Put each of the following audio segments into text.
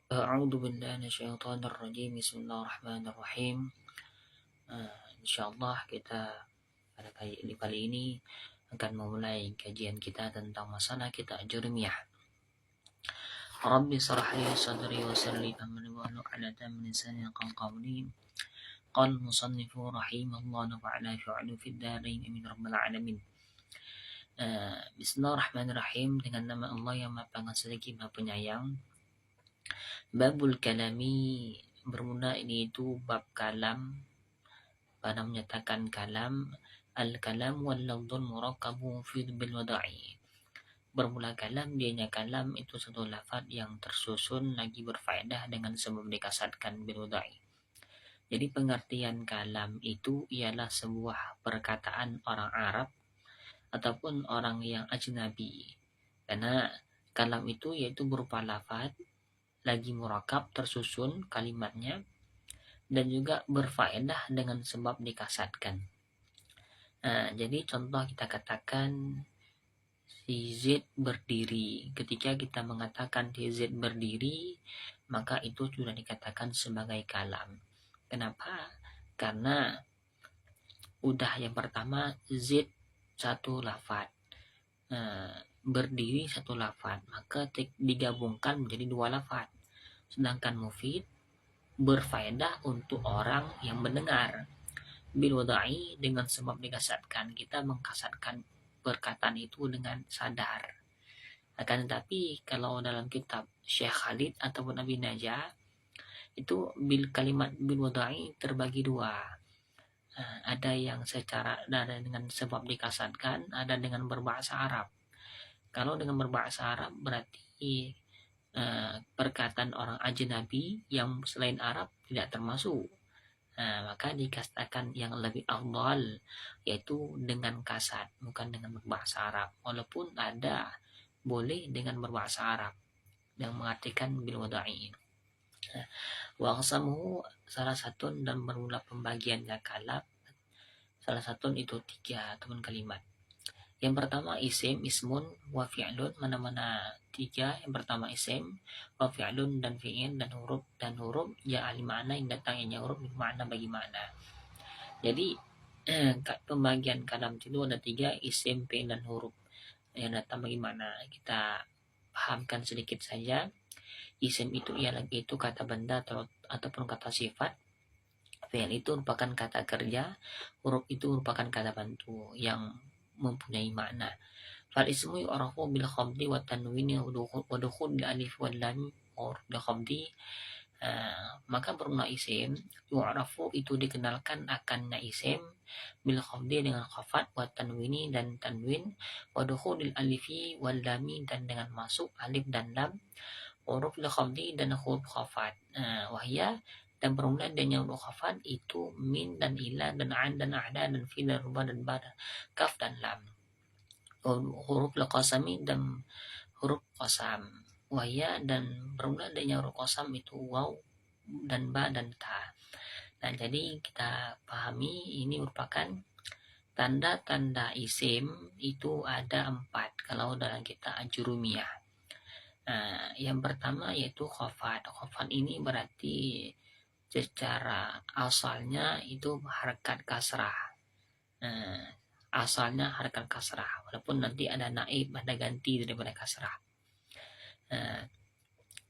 A'udzu billahi minasyaitonir rajim. Bismillahirrahmanirrahim. Insyaallah kita pada kali ini akan memulai kajian kita tentang masalah kitab Jurmiyah. Rabbi shrah li sadri wa yassir li amri wahlul 'uqdatam min lisani yafqahu qawli. Qala al-musannifu rahimahullah nafa'ana fi'lu fid darain amin rabbil alamin. Bismillahirrahmanirrahim, dengan nama Allah yang Maha Pengasih lagi Maha Penyayang. Babul kalami, bermula ini itu bab kalam, pada menyatakan kalam. Al-kalam wal lafdhul murakkabu fi bil wada'i. Bermula kalam, dianya kalam itu satu lafaz yang tersusun lagi berfaedah dengan sebab dikasatkan bil wada'i. Jadi pengertian kalam itu ialah sebuah perkataan orang Arab ataupun orang yang ajnabi. Karena kalam itu yaitu berupa lafaz lagi murakab tersusun kalimatnya dan juga berfaedah dengan sebab dikasatkan. Jadi contoh kita katakan si Z berdiri. Ketika kita mengatakan si Z berdiri, maka itu sudah dikatakan sebagai kalam. Kenapa? Karena udah yang pertama Z satu lafaz, berdiri satu lafaz, maka digabungkan menjadi dua lafaz. Sedangkan mufid berfaedah untuk orang yang mendengar. Bil wada'i, dengan sebab dikasatkan, kita mengkasatkan perkataan itu dengan sadar. Akan tetapi kalau dalam kitab Syekh Khalid ataupun Abi Najah itu kalimat bil wada'i terbagi dua. Ada yang secara ada dengan sebab dikasatkan, ada dengan berbahasa Arab. Kalau dengan berbahasa Arab berarti perkataan orang ajnabi yang selain Arab tidak termasuk. Maka dikatakan yang lebih afdal yaitu dengan kasat, bukan dengan berbahasa Arab. Walaupun ada boleh dengan berbahasa Arab yang mengartikan bil wada'i. Wa aqsamu, salah satu dan bermula pembagiannya kalam, salah satu itu 3 ataupun kalimat. Yang pertama isim, ismun, wa fi'lun, mana-mana 3. Yang pertama isim, wa fi'lun dan fi'il dan huruf ya ahli makna yang datangnya huruf makna bagi makna. Jadi pembagian kalam itu ada 3, isim, fi'il dan huruf yang datang bagi makna. Kita pahamkan sedikit saja. Isim itu ialah itu kata benda ataupun kata sifat. Fi'il itu merupakan kata kerja, huruf itu merupakan kata bantu yang mempunyai makna. Fal ismu yu'rafu bil khamdi wa tanwini wa dukhul alif wal lam bil khamdi. Maka bermula isim, yu'rafu itu dikenalkan akannya isim, bil khamdi dengan khafat, wa tanwini dan tanwin, wa dukhulil alifi wal lami dan dengan masuk alif dan lam, huruf al khamdi dan huruf khafat. Wahya, dan bermula dengan huruf khafat itu min dan ila dan an dan a'da dan fi dan ruba dan ba, kaf dan lam. Huruf al-qasami dan huruf qasam. Wahya, dan bermula dengan huruf qasam itu waw dan ba dan ta. Nah, jadi kita pahami ini merupakan tanda-tanda isim itu ada 4 kalau dalam kita Ajurumiyah. Yang pertama yaitu khafat. Khafat ini berarti secara asalnya itu harakat kasrah. Asalnya harakat kasrah, walaupun nanti ada naib, ada ganti daripada kasrah.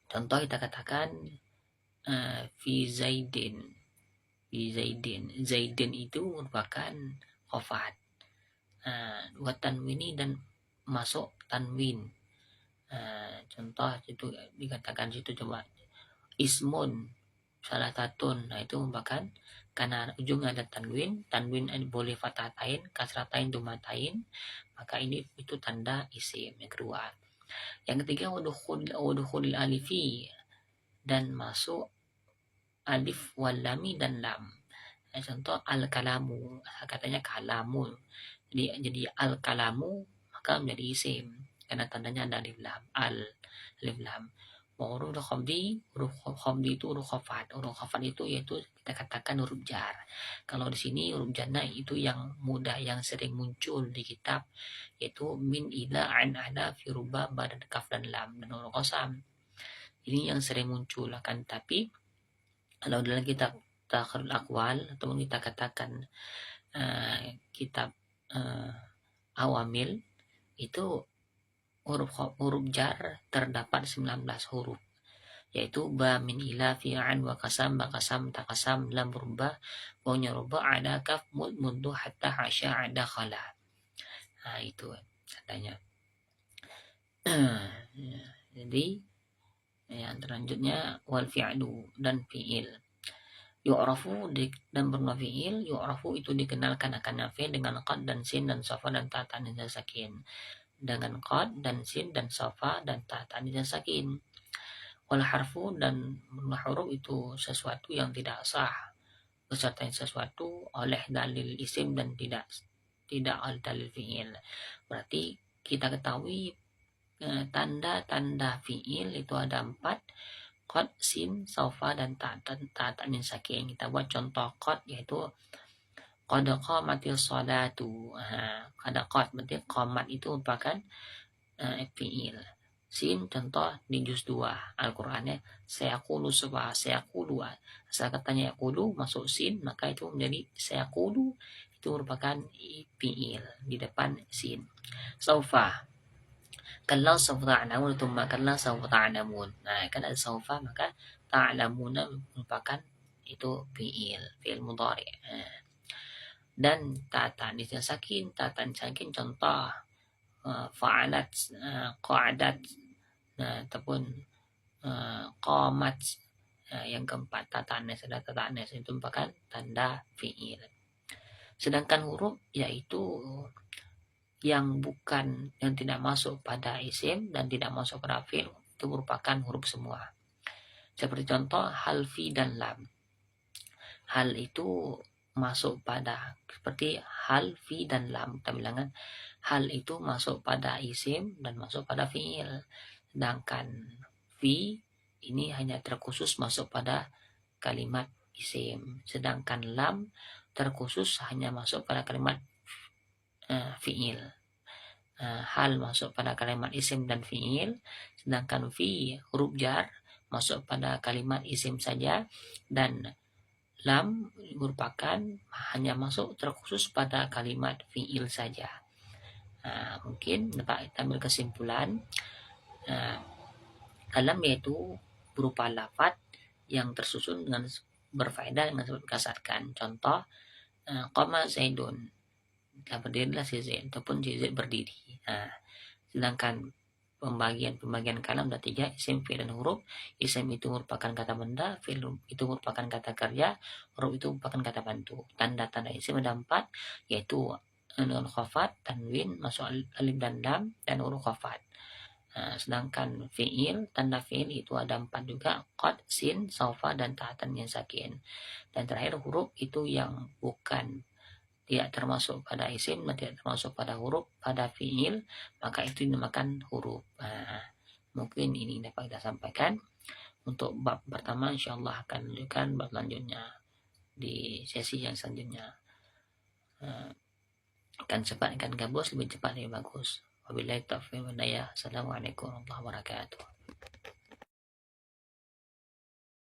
Contoh kita katakan fi zaidin. Zaidin itu merupakan khafat. Wa tanwini dan masuk tanwin. Contoh itu dikatakan situ, coba ismun salah satu, nah itu merupakan karena ujung ada tanwin boleh fathatain, kasratain, dumatain, maka ini itu tanda isim. Yang kedua, yang ketiga wadukhul alifi dan masuk alif wal lami dan lam. Contoh al-kalamu, katanya kalamu, jadi al-kalamu maka menjadi isim karena tandanya ada alif lam, alif lam. Huruf khamdi itu huruf khafat. Huruf khafat itu yaitu kita katakan huruf jar. Kalau di sini huruf jarna itu yang mudah, yang sering muncul di kitab, yaitu min ila an ala fi ruba badan kaf dan lam dan huruf qasam. Ini yang sering muncul, akan tapi kalau dalam kitab Takhrul Aqwal atau kita katakan kitab Awamil, itu huruf jar terdapat 19 huruf, yaitu ba, min, ila, fi'an, wa kasam, ba kasam, ta kasam, lam rubah, wawnya rubah, ada kaf, mud, mundu, hatta, hasya, ada khala. Nah itu katanya. Jadi yang selanjutnya wal fi'lu dan fi'il. Yu'rafu dan bermakna fi'il, yu'rafu itu dikenalkan akan fi'il dengan qad dan sin dan safa dan ta ta'nis dan sakin. Dengan qad dan sin dan safa dan ta ta'nis dan sakin. Wal harfu dan huruf itu sesuatu yang tidak sah beserta sesuatu oleh dalil isim dan tidak oleh dalil fi'il. Berarti kita ketahui tanda-tanda fi'il itu ada 4, qad, sin, saufa dan ta ta'nin sakin. Kita buat contoh qad, yaitu qad qamatis sholatu. Qad berarti qamat itu merupakan fi'il. Sin contoh di juz 2 Al-Qur'annya sayaqulu subha, sayaqulu. Asal katanya yaqulu masuk sin, maka itu menjadi sayaqulu, itu merupakan fi'il di depan sin. Saufa, kalla sawfa ta'lamun, thumma kalla sawfa ta'lamun. Nah, kan ada sawfa, maka ta'lamuna merupakan itu fi'il mudhari. Dan ta'nis sakin, sakin contoh fa'alat, qa'adat, ataupun qamat. Yang keempat ta'nis, ada ta'nis itu merupakan tanda fi'il. Sedangkan huruf yaitu yang tidak masuk pada isim dan tidak masuk pada fi'il, itu merupakan huruf semua. Seperti contoh hal, fi, dan lam. Hal itu masuk pada, seperti hal, fi, dan lam. Kita bilangan hal itu masuk pada isim dan masuk pada fi'il. Sedangkan fi ini hanya terkhusus masuk pada kalimat isim. Sedangkan lam terkhusus hanya masuk pada kalimat fi'il. Hal masuk pada kalimat isim dan fi'il, sedangkan fi huruf jar masuk pada kalimat isim saja, dan lam merupakan hanya masuk terkhusus pada kalimat fi'il saja. Mungkin dapat kita ambil kesimpulan, kalam yaitu berupa lafaz yang tersusun dengan berfaedah dengan sebut kasarkan. Contoh qama zaidun, berdirilah si Zaid ataupun si Zaid berdiri. Sedangkan pembagian kalam ada 3, isim, fi'il, dan huruf. Isim itu merupakan kata benda, fi'il itu merupakan kata kerja, huruf itu merupakan kata bantu. Tanda-tanda isim ada 4, yaitu nun khafat, tanwin, masuk alif dan lam, dan huruf khafat. Sedangkan fi'il, tanda fi'il itu ada 4 juga, qad, sin, saufa, dan ta'atan yang sakin. Dan terakhir huruf itu yang tidak termasuk pada isim dan tidak termasuk pada huruf pada fi'il, maka itu dinamakan huruf. Mungkin ini dapat kita sampaikan untuk bab pertama. Insyaallah akan lanjutkan bab selanjutnya di sesi yang selanjutnya. Akan cepat, akan gabus lebih cepat lebih bagus. Wabillahi taufiq wal hidayah. Assalamualaikum warahmatullahi wabarakatuh.